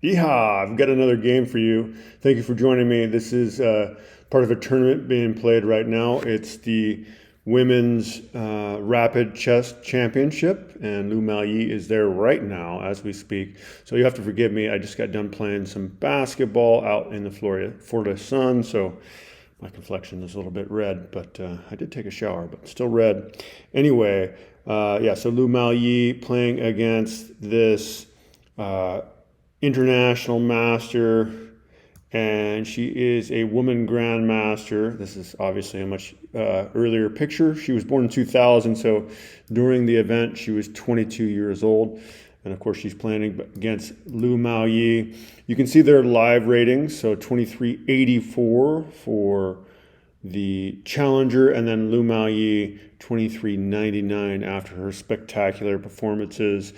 Yeehaw! I've got another game for you. Thank you for joining me. This is part of a tournament being played right now. It's the Women's Rapid Chess Championship, and Lu Miaoyi is there right now as we speak. So you have to forgive me. I just got done playing some basketball out in the Florida sun, so my complexion is a little bit red, but I did take a shower, but still red. Anyway, yeah, so Lu Miaoyi playing against this international master, and she is a woman grandmaster. This is obviously a much earlier picture. She was born in 2000, so during the event, she was 22 years old. And of course, she's playing against Lu Miaoyi. You can see their live ratings, so 2384 for the challenger, and then Lu Miaoyi 2399 after her spectacular performances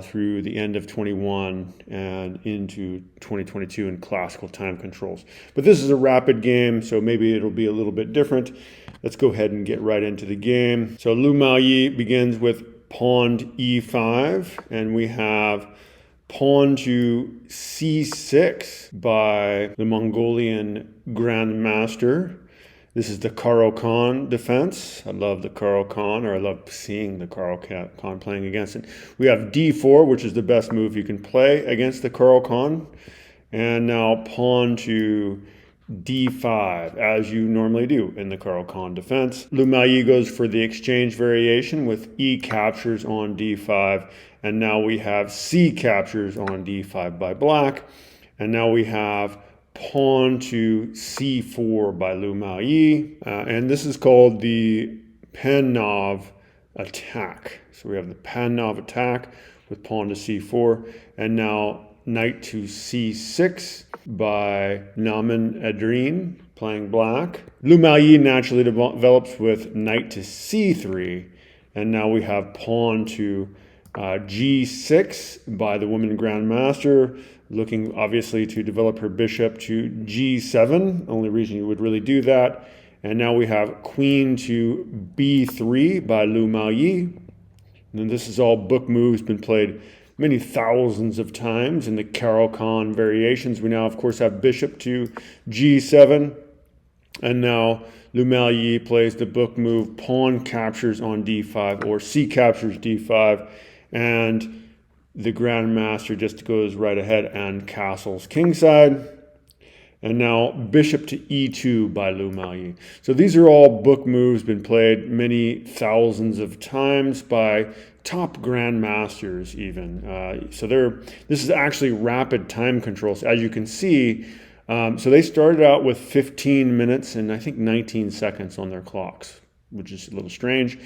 through the end of 21 and into 2022 in classical time controls. But this is a rapid game, so maybe it'll be a little bit different. Let's go ahead and get right into the game. So Lu Miaoyi begins with pawn e5, and we have pawn to c6 by the Mongolian Grandmaster. This is the Caro-Kann defense. I love the Caro-Kann, or I love seeing the Caro-Kann playing against it. We have d4, which is the best move you can play against the Caro-Kann. And now pawn to d5, as you normally do in the Caro-Kann defense. Lu Miaoyi goes for the exchange variation with e captures on d5. And now we have c captures on d5 by black. And now we have pawn to c4 by Lu Miaoyi, and this is called the Panov attack. So we have the Panov attack with pawn to c4, and now knight to c6 by Nomin-Erdene playing black. Lu Miaoyi naturally develops with knight to c3, and now we have pawn to g6 by the woman grandmaster, looking obviously to develop her bishop to g7, only reason you would really do that. And now we have queen to b3 by Lu Miaoyi. And this is all book moves, been played many thousands of times in the Caro-Kann variations. We now, of course, have bishop to g7. And now Lu Miaoyi plays the book move pawn captures on d5 or c captures d5. And the Grandmaster just goes right ahead and castles kingside. And now bishop to e2 by Lu Miaoyi. So these are all book moves, been played many thousands of times by top grandmasters even. This is actually rapid time controls, as you can see. So they started out with 15 minutes and I think 19 seconds on their clocks, which is a little strange.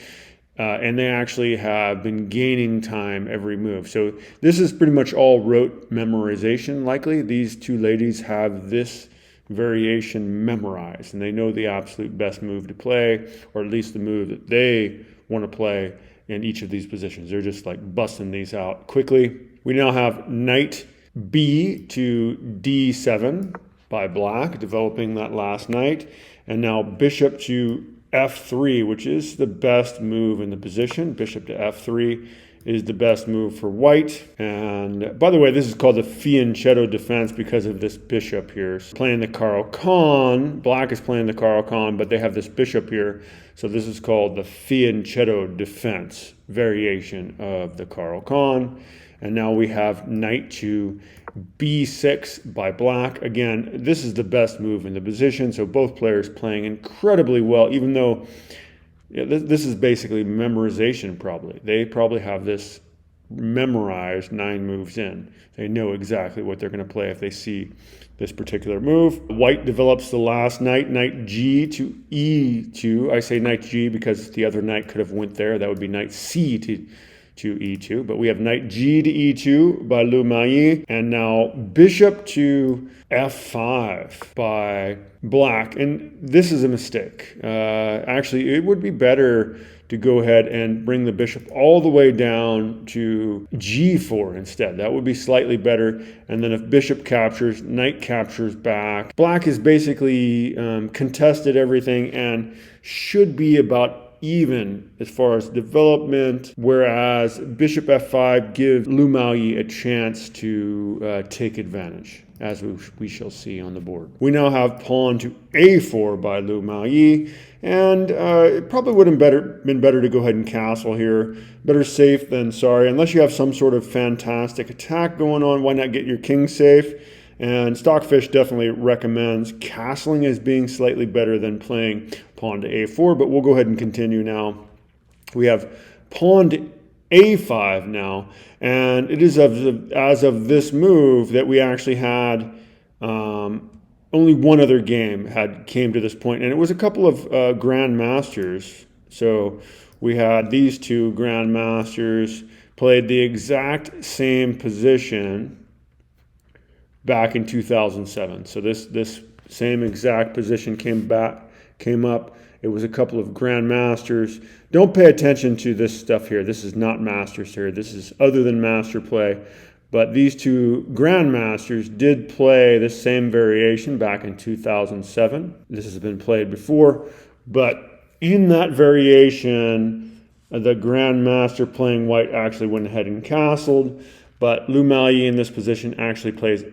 And they actually have been gaining time every move. So this is pretty much all rote memorization likely. These two ladies have this variation memorized, and they know the absolute best move to play, or at least the move that they want to play in each of these positions. They're just like busting these out quickly. We now have knight b to d7 by black, developing that last knight. And now bishop to f3, which is the best move in the position. Bishop to f3 is the best move for white. And by the way, this is called the fianchetto defense because of this bishop here. So playing the Caro-Kann, black is playing the Caro-Kann, but they have this bishop here. So this is called the fianchetto defense variation of the Caro-Kann. And now we have knight to b6 by black. Again, this is the best move in the position, so both players playing incredibly well, even though this is basically memorization probably. They probably have this memorized 9 moves in. They know exactly what they're going to play if they see this particular move. White develops the last knight, knight g to e2. I say knight g because the other knight could have went there. That would be knight c to e2, but we have knight g to e2 by Lu Miaoyi, and now bishop to f5 by black. And this is a mistake. Actually, it would be better to go ahead and bring the bishop all the way down to g4 instead. That would be slightly better. And then if bishop captures, knight captures back. Black has basically contested everything and should be about even as far as development, whereas bishop f5 gives Lu Miaoyi a chance to take advantage, as we shall see on the board. We now have pawn to a4 by Lu Miaoyi, and it probably would have been better to go ahead and castle here. Better safe than sorry, unless you have some sort of fantastic attack going on. Why not get your king safe? And Stockfish definitely recommends castling as being slightly better than playing pawn to a4, but we'll go ahead and continue now. We have pawn to a5 now, and it is as of this move that we actually had only one other game came to this point, and it was a couple of Grandmasters. So we had these two Grandmasters played the exact same position back in 2007. So this same exact position came up. It was a couple of Grandmasters. Don't pay attention to this stuff here. This is not Masters here. This is other than Master play. But these two Grandmasters did play the same variation back in 2007. This has been played before. But in that variation, the Grandmaster playing white actually went ahead and castled. But Lu Miaoyi in this position actually plays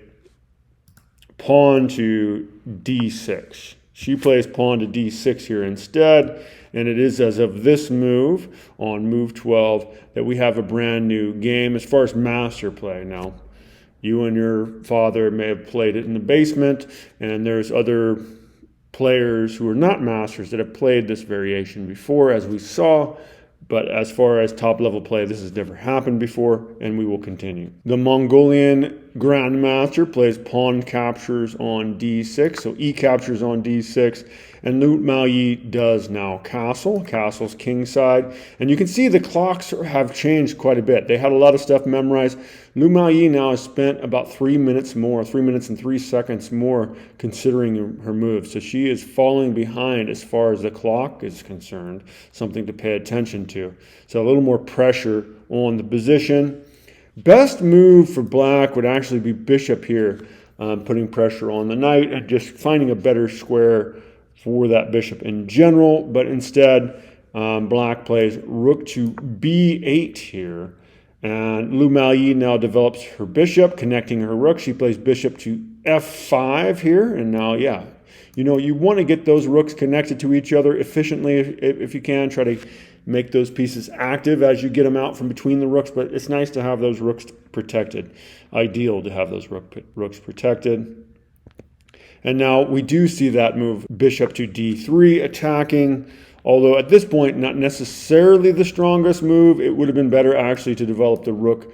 pawn to d6. She plays pawn to d6 here instead, and it is as of this move on move 12 that we have a brand new game as far as master play. Now, you and your father may have played it in the basement, and there's other players who are not masters that have played this variation before, as we saw. But as far as top-level play, this has never happened before, and we will continue. The Mongolian Grandmaster plays pawn captures on d6, so e captures on d6, and Lu Miaoyi does now castles kingside. And you can see the clocks have changed quite a bit. They had a lot of stuff memorized. Lu Miaoyi now has spent about 3 minutes more, 3 minutes and 3 seconds more considering her moves. So she is falling behind as far as the clock is concerned, something to pay attention to. So a little more pressure on the position. Best move for black would actually be bishop here, putting pressure on the knight and just finding a better square for that bishop in general. But instead, black plays rook to b8 here. And Lu Miaoyi now develops her bishop, connecting her rook. She plays bishop to f5 here. And now, yeah, you want to get those rooks connected to each other efficiently if you can. Try to make those pieces active as you get them out from between the rooks. But it's nice to have those rooks protected. Ideal to have those rooks protected. And now we do see that move, bishop to d3, attacking. Although at this point, not necessarily the strongest move. It would have been better actually to develop the rook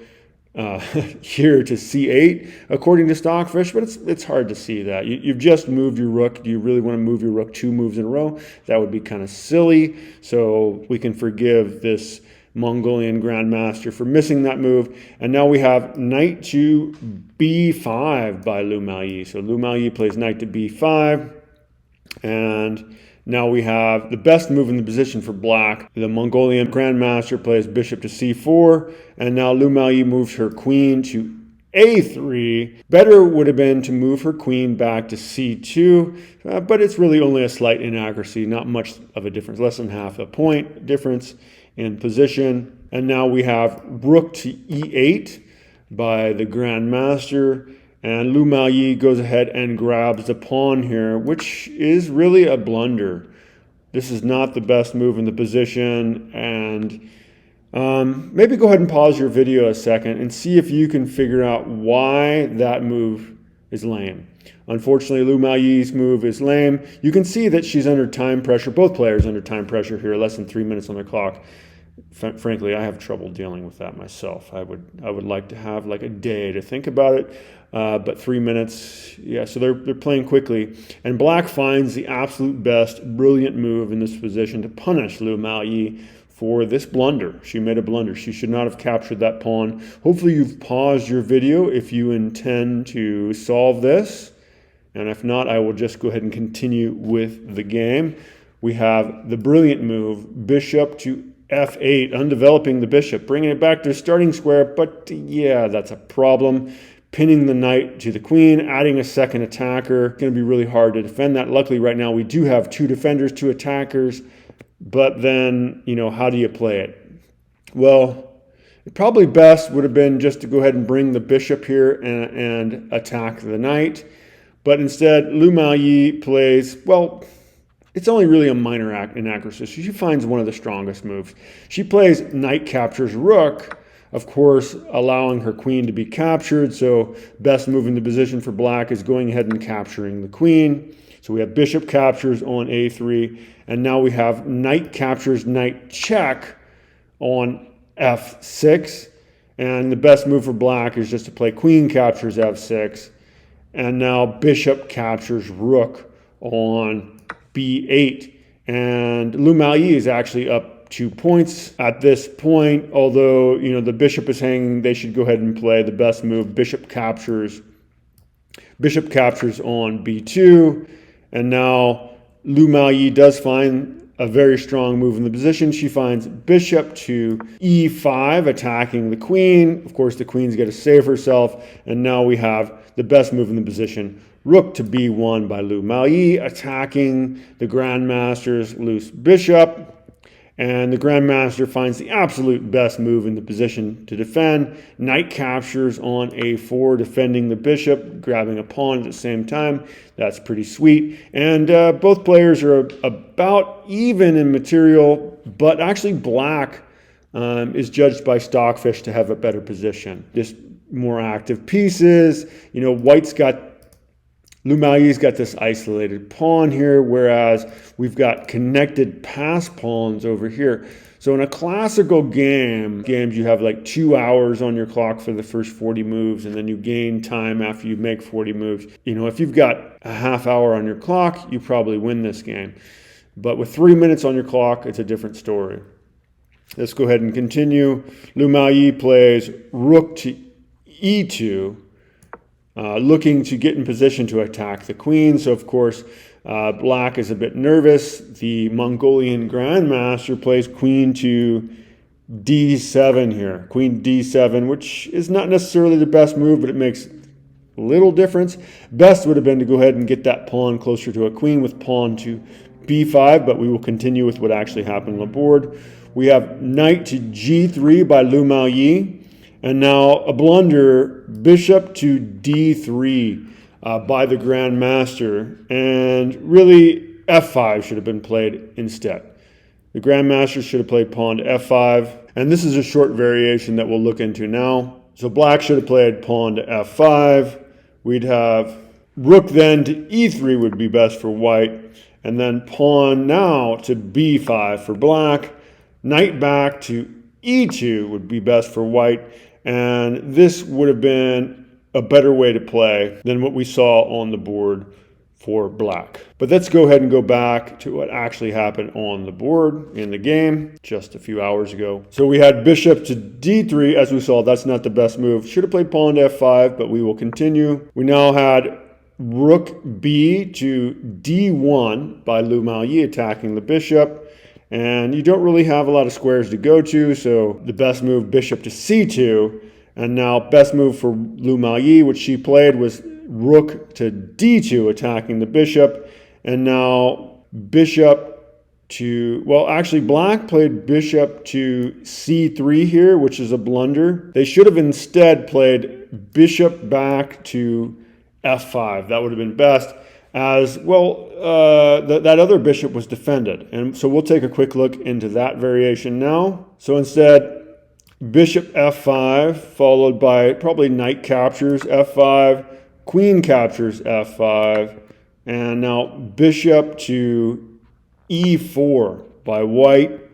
here to c8, according to Stockfish, but it's hard to see that. You've just moved your rook. Do you really want to move your rook 2 moves in a row? That would be kind of silly. So we can forgive this Mongolian Grandmaster for missing that move. And now we have knight to b5 by Lu Miaoyi. So Lu Miaoyi plays knight to b5, and now we have the best move in the position for black. The Mongolian Grandmaster plays bishop to c4, and now Lu Miaoyi moves her queen to a3. Better would have been to move her queen back to c2, but it's really only a slight inaccuracy, not much of a difference, less than half a point difference in position. And now we have rook to e8 by the Grandmaster. And Lu Miaoyi goes ahead and grabs the pawn here, which is really a blunder. This is not the best move in the position. And maybe go ahead and pause your video a second and see if you can figure out why that move is lame. Unfortunately, Lu Miaoyi's move is lame. You can see that she's under time pressure. Both players under time pressure here, less than 3 minutes on the clock. Frankly, I have trouble dealing with that myself. I would like to have like a day to think about it, but 3 minutes, yeah. So they're playing quickly, and black finds the absolute best, brilliant move in this position to punish Lu Miaoyi for this blunder. She made a blunder. She should not have captured that pawn. Hopefully, you've paused your video if you intend to solve this, and if not, I will just go ahead and continue with the game. We have the brilliant move, bishop to f8, undeveloping the bishop, bringing it back to the starting square, but yeah, that's a problem. Pinning the knight to the queen, adding a second attacker. It's going to be really hard to defend that. Luckily, right now, we do have 2 defenders, 2 attackers. but then, how do you play it? Well, probably best would have been just to go ahead and bring the bishop here and attack the knight. But instead, Lu Miaoyi plays, well, it's only really a minor inaccuracy. So she finds one of the strongest moves. She plays knight captures rook, of course, allowing her queen to be captured. So best move in the position for black is going ahead and capturing the queen. So we have bishop captures on a3, and now we have knight captures knight check on f6. And the best move for black is just to play queen captures f6. And now bishop captures rook on b8. And Lu Miaoyi is actually up 2 points at this point. Although, the bishop is hanging, they should go ahead and play the best move. Bishop captures on b2. And now Lu Miaoyi does find a very strong move in the position. She finds bishop to e5, attacking the queen. Of course, the queen's got to save herself. And now we have the best move in the position, rook to b1 by Lu Miaoyi, attacking the Grandmaster's loose bishop. And the Grandmaster finds the absolute best move in the position to defend. Knight captures on a4, defending the bishop, grabbing a pawn at the same time. That's pretty sweet. And both players are about even in material, but actually black is judged by Stockfish to have a better position. Just more active pieces. White's got, Lu Miaoyi's got this isolated pawn here, whereas we've got connected pass pawns over here. So in a classical games, you have like 2 hours on your clock for the first 40 moves, and then you gain time after you make 40 moves. If you've got a half hour on your clock, you probably win this game. But with 3 minutes on your clock, it's a different story. Let's go ahead and continue. Lu Miaoyi plays rook to e2. Looking to get in position to attack the queen. So, of course, black is a bit nervous. The Mongolian Grandmaster plays queen to d7 here. Queen d7, which is not necessarily the best move, but it makes a little difference. Best would have been to go ahead and get that pawn closer to a queen with pawn to b5, but we will continue with what actually happened on the board. We have knight to g3 by Lu Miaoyi. And now a blunder, bishop to d3 by the Grandmaster. And really, f5 should have been played instead. The Grandmaster should have played pawn to f5. And this is a short variation that we'll look into now. So black should have played pawn to f5. We'd have rook then to e3 would be best for white. And then pawn now to b5 for black. Knight back to e2 would be best for white. And this would have been a better way to play than what we saw on the board for black. But let's go ahead and go back to what actually happened on the board in the game just a few hours ago. So we had bishop to d3. As we saw, that's not the best move. Should have played pawn to f5, but we will continue. We now had rook b to d1 by Lu Miaoyi, attacking the bishop. And you don't really have a lot of squares to go to, so the best move, bishop to c2. And now best move for Lu Miaoyi, which she played, was rook to d2, attacking the bishop. And now bishop to, well, actually black played bishop to c3 here, which is a blunder. They should have instead played bishop back to f5. That would have been best. As well, that other bishop was defended. And so we'll take a quick look into that variation now. So instead, bishop f5, followed by probably knight captures f5, queen captures f5, and now bishop to e4 by white.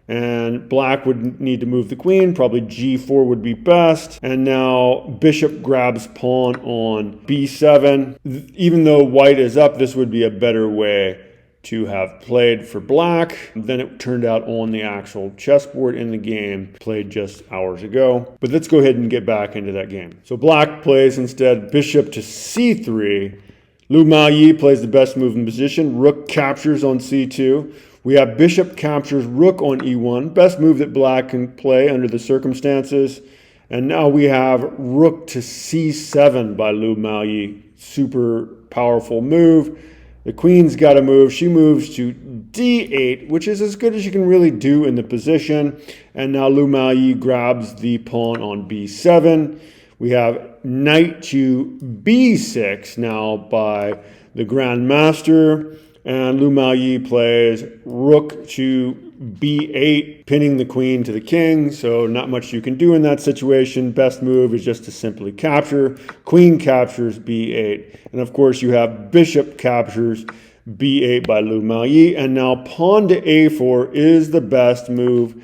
And black would need to move the queen, probably g4 would be best. And now bishop grabs pawn on b7. Even though white is up, this would be a better way to have played for black than it turned out on the actual chessboard in the game played just hours ago. But let's go ahead and get back into that game. So black plays instead bishop to c3. Lu Miaoyi plays the best move in position. Rook captures on c2. We have bishop captures rook on e1, best move that black can play under the circumstances. And now we have rook to c7 by Lu Miaoyi, super powerful move. The queen's got to move. She moves to d8, which is as good as you can really do in the position. And now Lu Miaoyi grabs the pawn on b7. We have knight to b6 now by the Grandmaster. And Lu Miaoyi plays rook to b8, pinning the queen to the king. So not much you can do in that situation. Best move is just to simply capture. Queen captures b8. And of course you have bishop captures b8 by Lu Miaoyi. And now pawn to a4 is the best move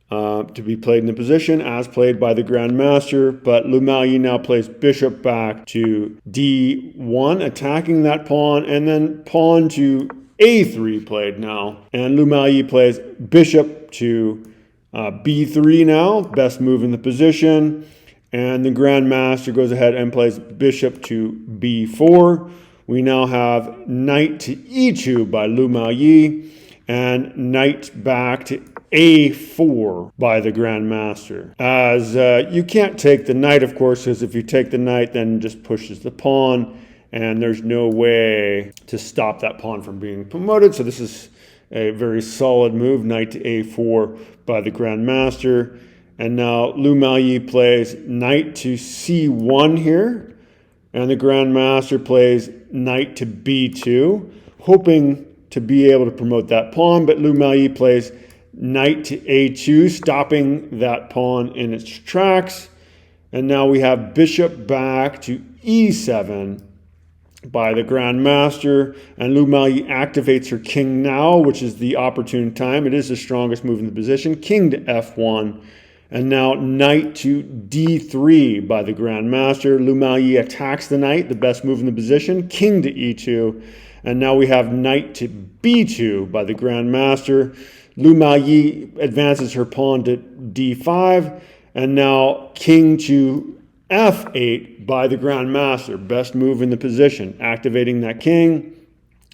to be played in the position as played by the Grandmaster. But Lu Miaoyi now plays bishop back to d1, attacking that pawn, and then pawn to a3 played now. And Lu Miaoyi plays bishop to b3 now, best move in the position. And the Grandmaster goes ahead and plays bishop to b4. We now have knight to e2 by Lu Miaoyi and knight back to a4 by the Grandmaster. As you can't take the knight, of course, because if you take the knight, then it just pushes the pawn, and there's no way to stop that pawn from being promoted. So this is a very solid move, knight to a4 by the Grandmaster. And now Lu Miaoyi plays knight to c1 here, and the Grandmaster plays knight to b2, hoping to be able to promote that pawn, but Lu Miaoyi plays knight to a2, stopping that pawn in its tracks. And now we have bishop back to e7 by the Grandmaster. And Lu Miaoyi activates her king now, which is the opportune time. It is the strongest move in the position. King to f1. And now knight to d3 by the Grandmaster. Lu Miaoyi attacks the knight, the best move in the position. King to e2. And now we have knight to b2 by the Grandmaster. Lu Miaoyi advances her pawn to d5, and now king to f8 by the Grandmaster. Best move in the position, activating that king.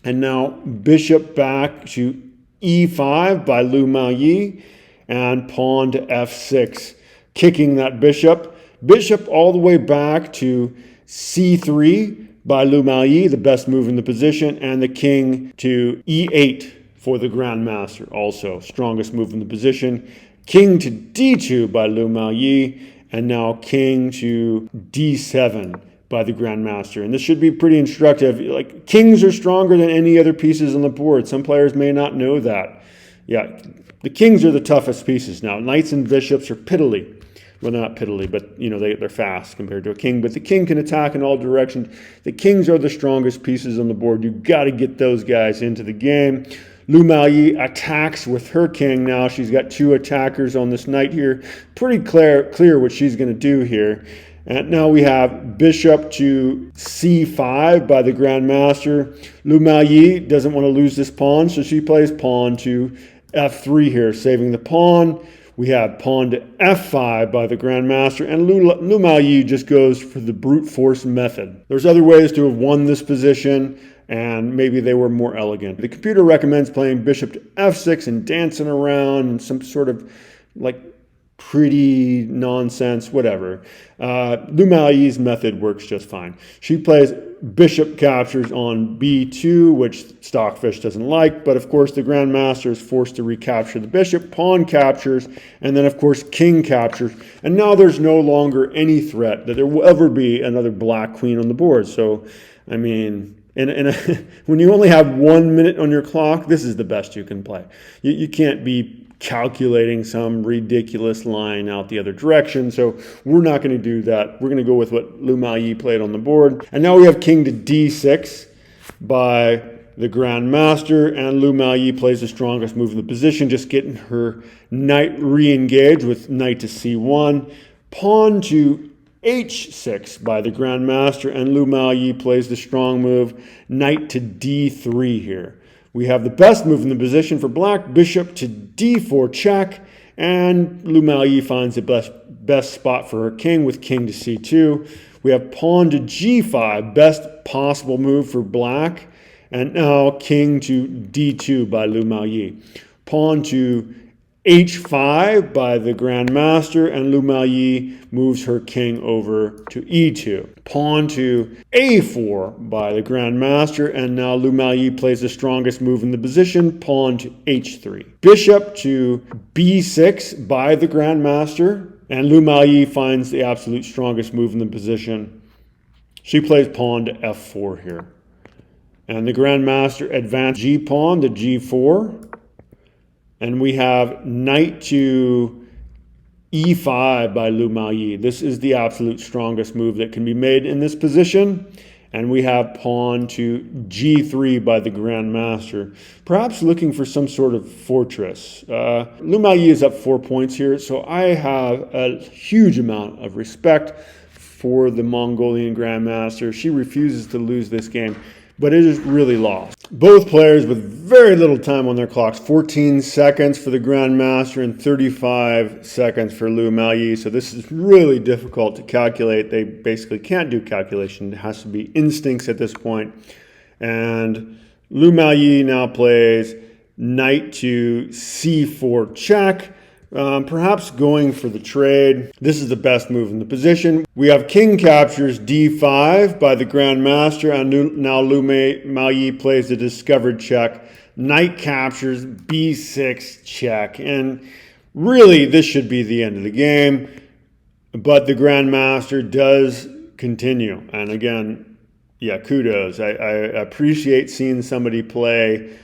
And now bishop back to e5 by Lu Miaoyi, and pawn to f6, kicking that bishop. Bishop all the way back to c3 by Lu Miaoyi, the best move in the position, and the king to e8 for the Grandmaster, also strongest move in the position. King to d2 by Lu Miaoyi, and now king to d7 by the Grandmaster. And this should be pretty instructive. Like, kings are stronger than any other pieces on the board. Some players may not know that. Yeah, the kings are the toughest pieces now. Knights and bishops are piddly. Well, they're not piddly, but you know they're fast compared to a king. But the king can attack in all directions. The kings are the strongest pieces on the board. You've got to get those guys into the game. Lu Miaoyi attacks with her king now. She's got two attackers on this knight here. Pretty clear what she's going to do here. And now we have bishop to c5 by the Grandmaster. Lu Miaoyi doesn't want to lose this pawn, so she plays pawn to f3 here, saving the pawn. We have pawn to f5 by the Grandmaster, and Lu Miaoyi just goes for the brute force method. There's other ways to have won this position, and maybe they were more elegant. The computer recommends playing bishop to f6 and dancing around and some sort of like pretty nonsense, whatever. Lu Miaoyi's method works just fine. She plays bishop captures on b2, which Stockfish doesn't like, but of course the Grandmaster is forced to recapture the bishop. Pawn captures, and then of course king captures, and now there's no longer any threat that there will ever be another black queen on the board. So, I mean, when you only have 1 minute on your clock, this is the best you can play. You can't be calculating some ridiculous line out the other direction. So we're not going to do that. We're going to go with what Lu Miaoyi played on the board. And now we have king to d6 by the Grandmaster, and Lu Miaoyi plays the strongest move in the position, just getting her knight re-engaged with knight to c1. Pawn to h6 by the Grandmaster, and Lu Miaoyi plays the strong move, knight to d3 here. We have the best move in the position for black, bishop to d4 check, and Lu Miaoyi finds the best spot for her king with king to c2. We have pawn to g5, best possible move for black, and now king to d2 by Lu Miaoyi. Pawn to h5 by the Grandmaster, and Miaoyi moves her king over to e2. Pawn to a4 by the Grandmaster, and now Miaoyi plays the strongest move in the position, pawn to h3. Bishop to b6 by the Grandmaster, and Miaoyi finds the absolute strongest move in the position. She plays pawn to f4 here. And the Grandmaster advances g-pawn to g4. And we have knight to e5 by Miaoyi. This is the absolute strongest move that can be made in this position. And we have pawn to g3 by the Grandmaster, perhaps looking for some sort of fortress. Miaoyi is up 4 points here, so I have a huge amount of respect for the Mongolian Grandmaster. She refuses to lose this game, but it is really lost. Both players with very little time on their clocks, 14 seconds for the Grandmaster and 35 seconds for Miaoyi. So this is really difficult to calculate. They basically can't do calculation. It has to be instincts at this point. And Miaoyi now plays knight to c4 check. Perhaps going for the trade. This is the best move in the position. We have king captures d5 by the Grandmaster, and now Miaoyi plays the discovered check. Knight captures b6 check, and really this should be the end of the game, but the Grandmaster does continue. And again, yeah, kudos. I appreciate seeing somebody play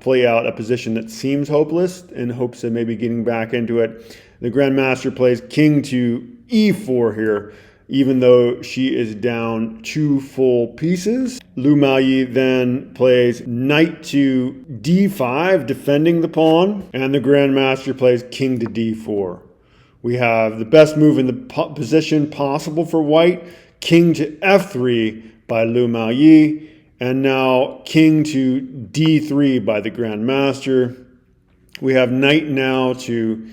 play out a position that seems hopeless in hopes of maybe getting back into it. The Grandmaster plays king to e4 here, even though she is down 2 full pieces. Miaoyi then plays knight to d5, defending the pawn, and the Grandmaster plays king to d4. We have the best move in the position possible for white, king to f3 by Miaoyi. And now king to d3 by the Grandmaster. We have knight now to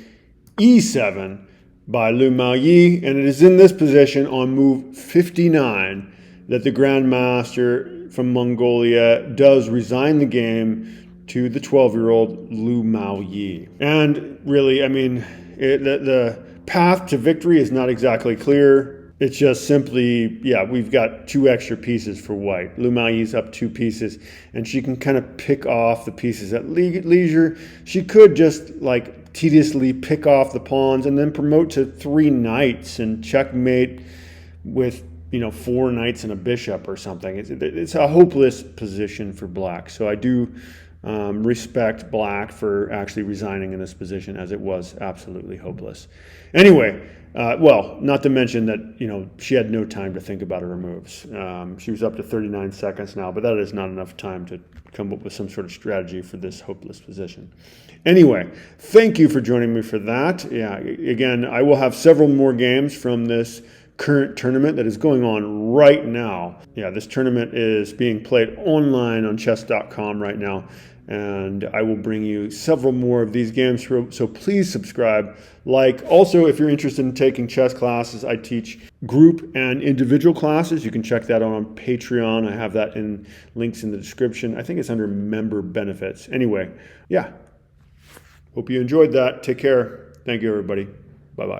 e7 by Miaoyi. And it is in this position on move 59 that the Grandmaster from Mongolia does resign the game to the 12-year-old Miaoyi. And really, I mean, the path to victory is not exactly clear. It's just simply, yeah, we've got 2 extra pieces for white. Miaoyi's up 2 pieces, and she can kind of pick off the pieces at leisure. She could just like tediously pick off the pawns and then promote to 3 knights and checkmate with 4 knights and a bishop or something. It's a hopeless position for black. So I do respect black for actually resigning in this position, as it was absolutely hopeless. Anyway. Well, not to mention that, she had no time to think about her moves. She was up to 39 seconds now, but that is not enough time to come up with some sort of strategy for this hopeless position. Anyway, thank you for joining me for that. Yeah, again, I will have several more games from this current tournament that is going on right now. Yeah, this tournament is being played online on chess.com right now. And I will bring you several more of these games, so please subscribe, like. Also, if you're interested in taking chess classes, I teach group and individual classes. You can check that out on Patreon. I have that in links in the description. I think it's under member benefits. Anyway, yeah, hope you enjoyed that. Take care. Thank you, everybody. Bye-bye.